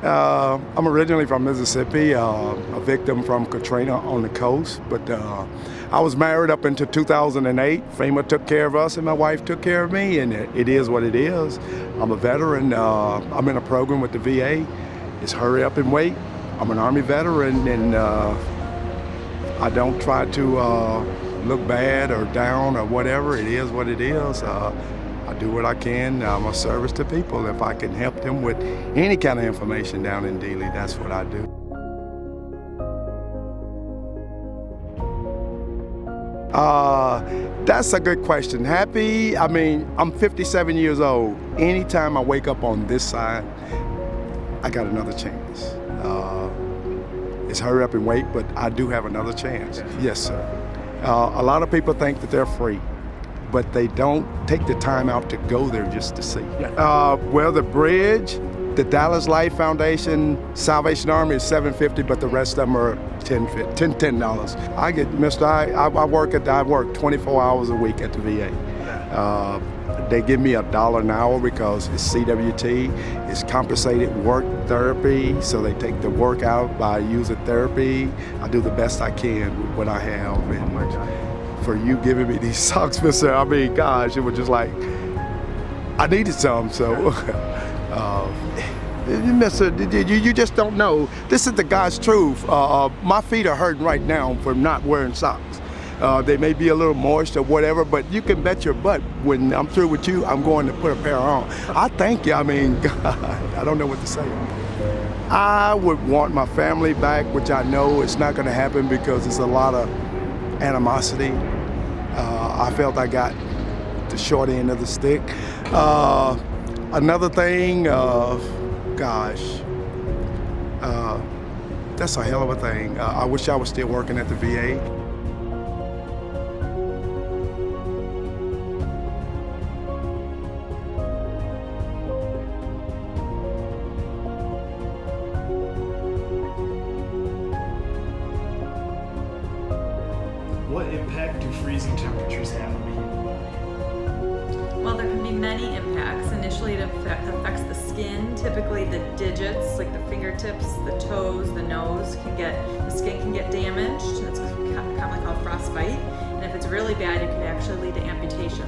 I'm originally from Mississippi, a victim from Katrina on the coast, but I was married up until 2008. FEMA took care of us and my wife took care of me, and it is what it is. I'm a veteran. I'm in a program with the VA. It's hurry up and wait. I'm an Army veteran, and I don't try to look bad or down or whatever. It is what it is. I do what I can. I'm a service to people. If I can help them with any kind of information down in Dealey, that's what I do. That's a good question. Happy? I mean, I'm 57 years old. Anytime I wake up on this side, I got another chance. It's hurry up and wait, but I do have another chance. Yes, sir. A lot of people think that they're free, but they don't take the time out to go there just to see. Well, the bridge, the Dallas Life Foundation, Salvation Army is $7.50, but the rest of them are $10. I get I work 24 hours a week at the VA. They give me $1 an hour because it's CWT, it's compensated work therapy, so they take the work out by using therapy. I do the best I can with what I have. And for you giving me these socks, mister, I mean, gosh, it was just like, I needed some, so. Mister, you just don't know. This is the God's truth. My feet are hurting right now from not wearing socks. They may be a little moist or whatever, but you can bet your butt when I'm through with you, I'm going to put a pair on. I thank you. I mean, God, I don't know what to say. I would want my family back, which I know it's not going to happen because there's a lot of animosity. I felt I got the short end of the stick. Another thing, gosh, that's a hell of a thing. I wish I was still working at the VA. What impact do freezing temperatures have on the human body? Well, there can be many impacts. Initially, it affects the skin. Typically, the digits, like the fingertips, the toes, the nose, the skin can get damaged. It's commonly called frostbite. And if it's really bad, it could actually lead to amputation.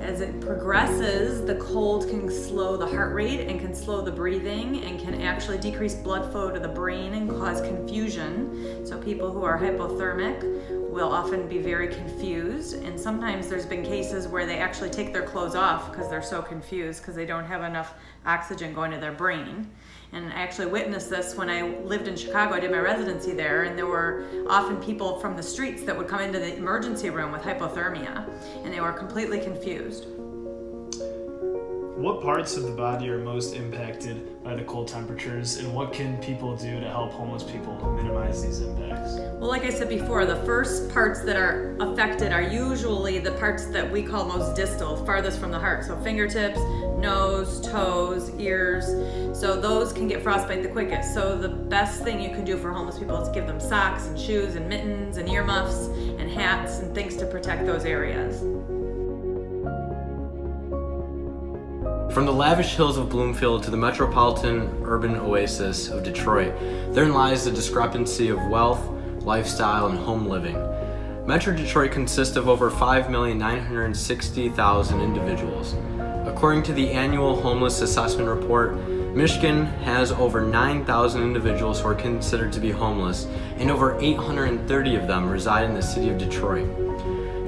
As it progresses, the cold can slow the heart rate and can slow the breathing and can actually decrease blood flow to the brain and cause confusion. So people who are hypothermic will often be very confused, and sometimes there's been cases where they actually take their clothes off because they're so confused because they don't have enough oxygen going to their brain. And I actually witnessed this when I lived in Chicago. I did my residency there, and there were often people from the streets that would come into the emergency room with hypothermia, and they were completely confused. What parts of the body are most impacted by the cold temperatures, and what can people do to help homeless people minimize these impacts? Well, like I said before, the first parts that are affected are usually the parts that we call most distal, farthest from the heart. So fingertips, nose, toes, ears. So those can get frostbite the quickest. So the best thing you can do for homeless people is give them socks and shoes and mittens and earmuffs and hats and things to protect those areas. From the lavish hills of Bloomfield to the metropolitan urban oasis of Detroit, therein lies the discrepancy of wealth, lifestyle, and home living. Metro Detroit consists of over 5,960,000 individuals. According to the annual Homeless Assessment Report, Michigan has over 9,000 individuals who are considered to be homeless, and over 830 of them reside in the city of Detroit.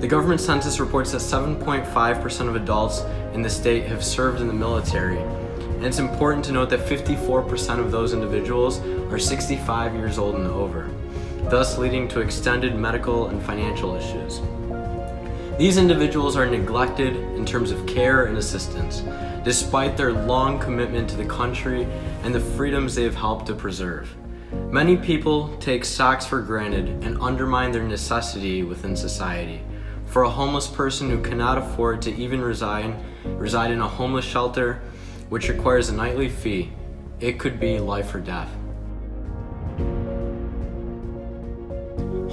The government census reports that 7.5% of adults in the state have served in the military, and it's important to note that 54% of those individuals are 65 years old and over, thus leading to extended medical and financial issues. These individuals are neglected in terms of care and assistance, despite their long commitment to the country and the freedoms they have helped to preserve. Many people take socks for granted and undermine their necessity within society. For a homeless person who cannot afford to even reside in a homeless shelter, which requires a nightly fee, it could be life or death.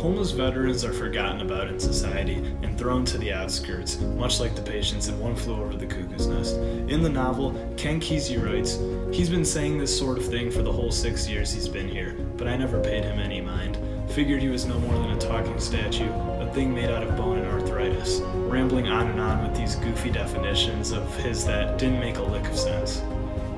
Homeless veterans are forgotten about in society and thrown to the outskirts, much like the patients in One Flew Over the Cuckoo's Nest. In the novel, Ken Kesey writes, "He's been saying this sort of thing for the whole 6 years he's been here, but I never paid him any mind. Figured he was no more than a talking statue, a thing made out of bone and arthritis," rambling on and on with these goofy definitions of his that didn't make a lick of sense.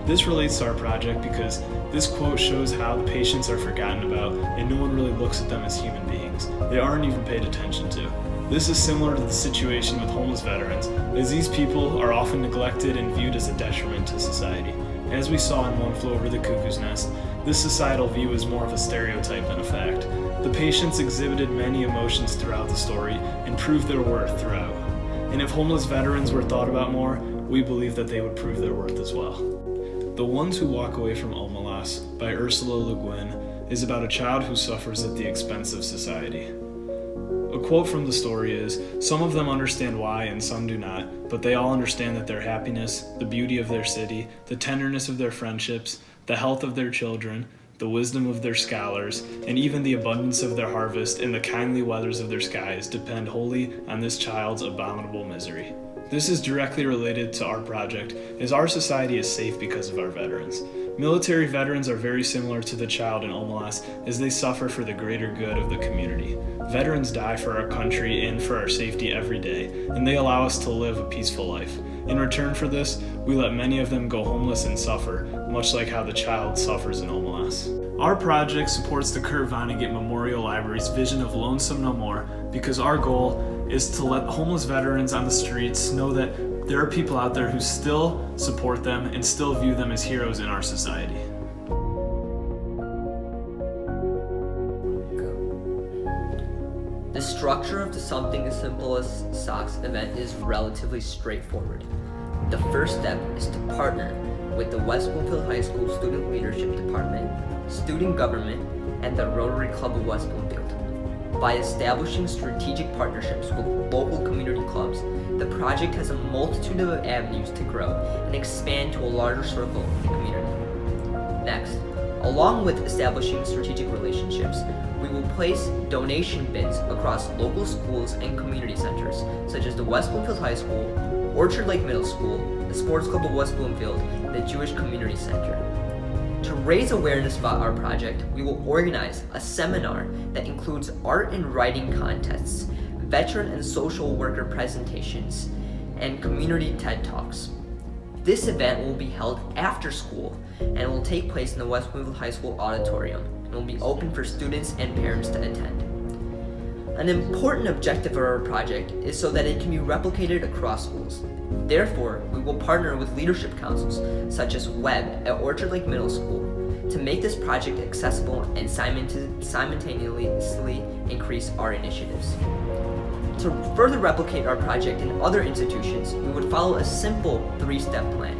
This relates to our project because this quote shows how the patients are forgotten about and no one really looks at them as human beings. They aren't even paid attention to. This is similar to the situation with homeless veterans, as these people are often neglected and viewed as a detriment to society. As we saw in One Flew Over the Cuckoo's Nest, this societal view is more of a stereotype than a fact. The patients exhibited many emotions throughout the story and proved their worth throughout. And if homeless veterans were thought about more, we believe that they would prove their worth as well. The Ones Who Walk Away from Omelas by Ursula Le Guin is about a child who suffers at the expense of society. A quote from the story is, "Some of them understand why and some do not, but they all understand that their happiness, the beauty of their city, the tenderness of their friendships, the health of their children, the wisdom of their scholars, and even the abundance of their harvest and the kindly weathers of their skies depend wholly on this child's abominable misery." This is directly related to our project, as our society is safe because of our veterans. Military veterans are very similar to the child in Omelas, as they suffer for the greater good of the community. Veterans die for our country and for our safety every day, and they allow us to live a peaceful life. In return for this, we let many of them go homeless and suffer, much like how the child suffers in Omelas. Our project supports the Kurt Vonnegut Memorial Library's vision of Lonesome No More because our goal is to let homeless veterans on the streets know that there are people out there who still support them and still view them as heroes in our society. The structure of the Something as Simple as Socks event is relatively straightforward. The first step is to partner with the West Bloomfield High School Student Leadership Department, Student Government, and the Rotary Club of West Bloomfield. By establishing strategic partnerships with local community clubs, the project has a multitude of avenues to grow and expand to a larger circle of the community. Next, along with establishing strategic relationships, we will place donation bins across local schools and community centers, such as the West Bloomfield High School, Orchard Lake Middle School, the Sports Club of West Bloomfield, and the Jewish Community Center. To raise awareness about our project, we will organize a seminar that includes art and writing contests, veteran and social worker presentations, and community TED Talks. This event will be held after school and will take place in the West Bloomfield High School auditorium and will be open for students and parents to attend. An important objective of our project is so that it can be replicated across schools. Therefore, we will partner with leadership councils such as Webb at Orchard Lake Middle School to make this project accessible and simultaneously increase our initiatives. To further replicate our project in other institutions, we would follow a simple 3-step plan.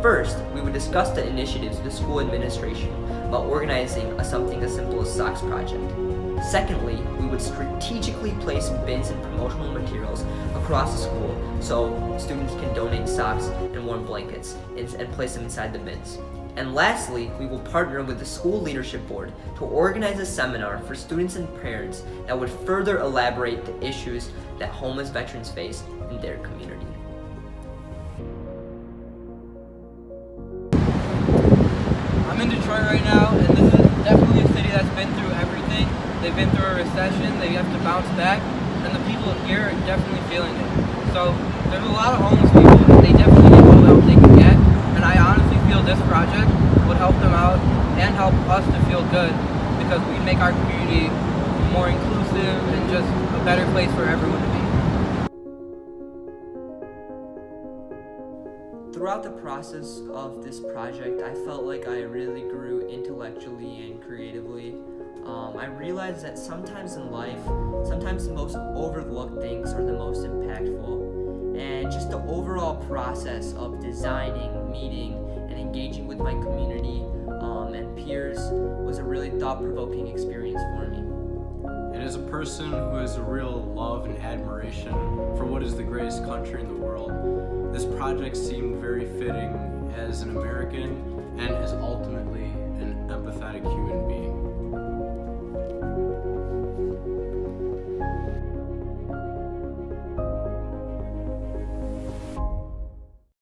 First, we would discuss the initiatives of the school administration about organizing a Something as Simple as Socks project. Secondly, we would strategically place bins and promotional materials across the school so students can donate socks and warm blankets and place them inside the bins. And lastly, we will partner with the school leadership board to organize a seminar for students and parents that would further elaborate the issues that homeless veterans face in their community. I'm in Detroit right now, and this is definitely a city that's been through everything. They've been through a recession, they have to bounce back, and the people here are definitely feeling it. So there's a lot of homeless people, and they definitely need all the help they can get, and I honestly feel this project would help them out and help us to feel good because we make our community more inclusive and just a better place for everyone to be. Throughout the process of this project, I felt like I really grew intellectually and creatively. I realized that sometimes in life, sometimes the most overlooked things are the most impactful. And just the overall process of designing, meeting, and engaging with my community and peers was a really thought-provoking experience for me. And as a person who has a real love and admiration for what is the greatest country in the world, this project seemed very fitting as an American and as ultimately an empathetic human being.